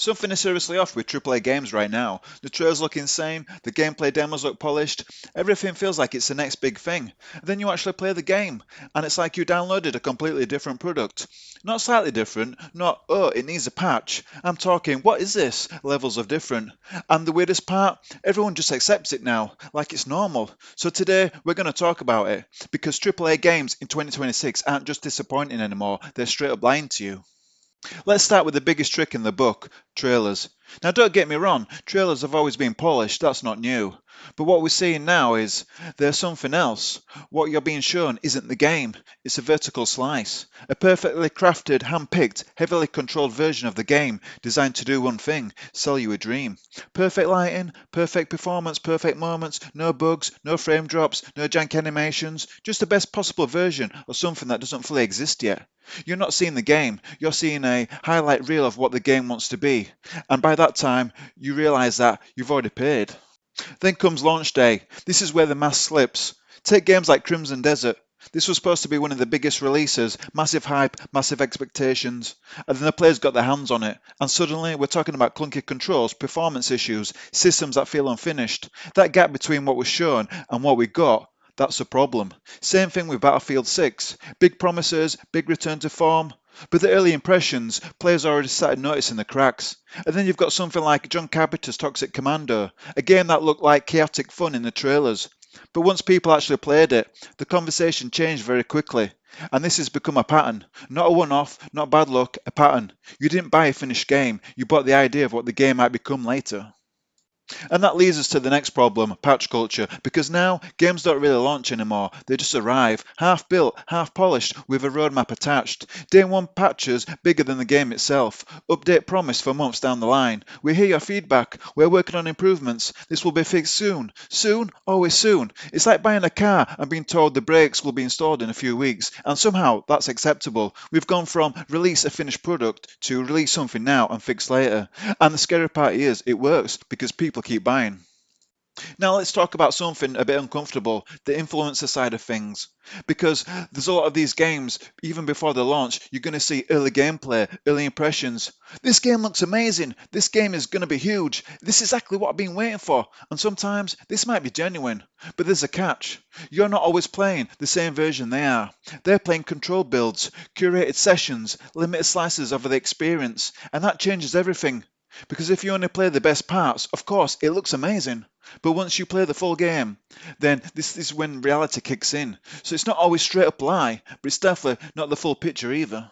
Something is seriously off with AAA games right now. The trailers look insane, the gameplay demos look polished, everything feels like it's the next big thing. And then you actually play the game, and it's like you downloaded a completely different product. Not slightly different, not, oh, it needs a patch. I'm talking, what is this? Levels of different. And the weirdest part, everyone just accepts it now, like it's normal. So today, we're going to talk about it, because AAA games in 2026 aren't just disappointing anymore, they're straight up lying to you. Let's start with the biggest trick in the book, trailers. Now don't get me wrong, trailers have always been polished, that's not new. But what we're seeing now is there's something else. What you're being shown isn't the game, it's a vertical slice. A perfectly crafted, hand-picked, heavily controlled version of the game designed to do one thing, sell you a dream. Perfect lighting, perfect performance, perfect moments, no bugs, no frame drops, no jank animations, just the best possible version of something that doesn't fully exist yet. You're not seeing the game, you're seeing a highlight reel of what the game wants to be. And by that time, you realise that you've already paid. Then comes launch day. This is where the mask slips. Take games like Crimson Desert. This was supposed to be one of the biggest releases, massive hype, massive expectations, and then the players got their hands on it, and suddenly we're talking about clunky controls, performance issues, systems that feel unfinished. That gap between what was shown and what we got, that's a problem. Same thing with Battlefield 6. Big promises, big return to form. But the early impressions, players already started noticing the cracks. And then you've got something like John Carpenter's Toxic Commando, a game that looked like chaotic fun in the trailers. But once people actually played it, the conversation changed very quickly. And this has become a pattern. Not a one-off, not bad luck, a pattern. You didn't buy a finished game, you bought the idea of what the game might become later. And that leads us to the next problem, patch culture, because now games don't really launch anymore, they just arrive, half built, half polished, with a roadmap attached. Day one patches bigger than the game itself, update promised for months down the line. We hear your feedback, we're working on improvements, this will be fixed soon. Soon? Always soon. It's like buying a car and being told the brakes will be installed in a few weeks, and somehow that's acceptable. We've gone from release a finished product to release something now and fix later. And the scary part is, it works, because people keep buying. Now let's talk about something a bit uncomfortable, the influencer side of things. Because there's a lot of these games, even before the launch, you're going to see early gameplay, early impressions. This game looks amazing, this game is going to be huge, this is exactly what I've been waiting for. And sometimes this might be genuine, but there's a catch. You're not always playing the same version they are. They're playing controlled builds, curated sessions, limited slices of the experience, and that changes everything. Because if you only play the best parts, of course, it looks amazing. But once you play the full game, then this is when reality kicks in. So it's not always straight up lie, but it's definitely not the full picture either.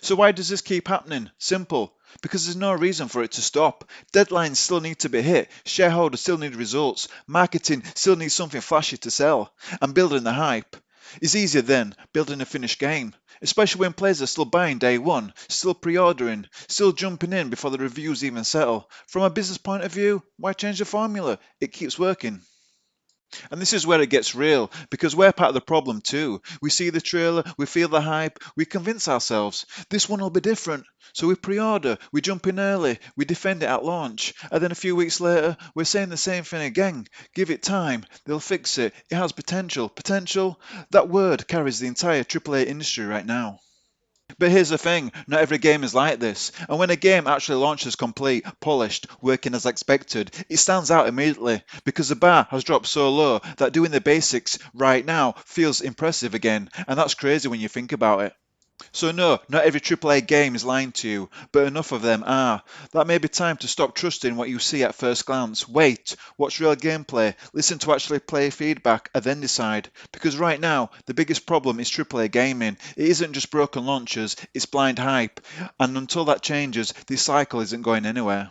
So why does this keep happening? Simple. Because there's no reason for it to stop. Deadlines still need to be hit, shareholders still need results, marketing still needs something flashy to sell, and building the hype is easier than building a finished game, especially when players are still buying day one, still pre-ordering, still jumping in before the reviews even settle. From a business point of view, why change the formula? It keeps working. And this is where it gets real, because we're part of the problem too. We see the trailer, we feel the hype, we convince ourselves, this one will be different. So we pre-order, we jump in early, we defend it at launch, and then a few weeks later, we're saying the same thing again. Give it time, they'll fix it, it has potential. Potential? That word carries the entire AAA industry right now. But here's the thing, not every game is like this, and when a game actually launches complete, polished, working as expected, it stands out immediately, because the bar has dropped so low that doing the basics right now feels impressive again, and that's crazy when you think about it. So no, not every AAA game is lying to you, but enough of them are. That may be time to stop trusting what you see at first glance. Wait, watch real gameplay, listen to actually player feedback, and then decide. Because right now, the biggest problem is AAA gaming. It isn't just broken launchers, it's blind hype. And until that changes, this cycle isn't going anywhere.